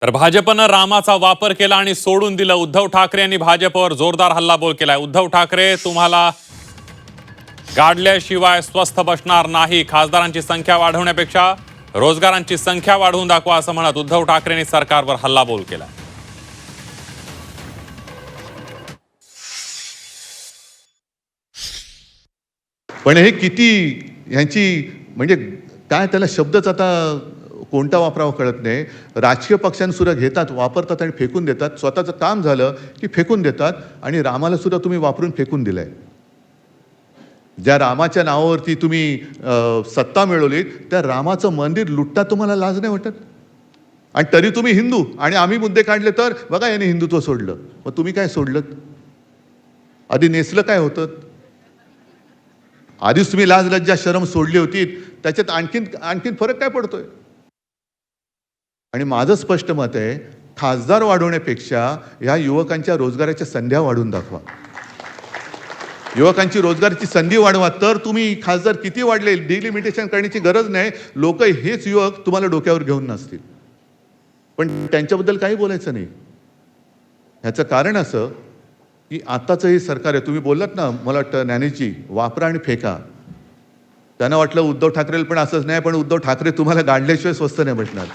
तर भाजपनं रामाचा वापर केला आणि सोडून दिलं. उद्धव ठाकरे यांनी भाजपवर जोरदार हल्लाबोल केलाय. उद्धव ठाकरे, तुम्हाला गाडल्याशिवाय स्वस्थ बसणार नाही. खासदारांची संख्या वाढवण्यापेक्षा रोजगारांची संख्या वाढवून दाखवा, असं म्हणत उद्धव ठाकरेंनी सरकारवर हल्लाबोल केलाय. पण हे किती यांची म्हणजे काय त्याला शब्दच आता कोणता वापरावा कळत नाही. राजकीय पक्षांसुद्धा घेतात, वापरतात आणि फेकून देतात. स्वतःचं काम झालं की फेकून देतात आणि रामाला सुद्धा तुम्ही वापरून फेकून दिलंय. ज्या रामाच्या नावावरती तुम्ही सत्ता मिळवली त्या रामाचं मंदिर लुटता तुम्हाला लाज नाही वाटत? आणि तरी तुम्ही हिंदू आणि आम्ही मुद्दे काढले तर बघा याने हिंदुत्व सोडलं. मग तुम्ही काय सोडलं? आधी नेसलं काय होतं? आधीच तुम्ही लाज लज्जा शरम सोडली होती, त्याच्यात आणखीन फरक काय पडतोय? आणि माझं स्पष्ट मत आहे, खासदार वाढवण्यापेक्षा ह्या युवकांच्या रोजगाराच्या संध्या वाढवून दाखवा. युवकांची रोजगाराची संधी वाढवा, तर तुम्ही खासदार किती वाढले डिलिमिटेशन करण्याची गरज नाही. लोक हेच युवक तुम्हाला डोक्यावर घेऊन नसतील, पण त्यांच्याबद्दल काही बोलायचं नाही. ह्याचं कारण असं की आताचं हे सरकार आहे, तुम्ही बोललात ना, मला वाटतं ज्ञानेशजी, वापरा आणि फेका. त्यांना वाटलं उद्धव ठाकरेला पण असंच नाही, पण उद्धव ठाकरे तुम्हाला गाडल्याशिवाय स्वस्त नाही बसणार.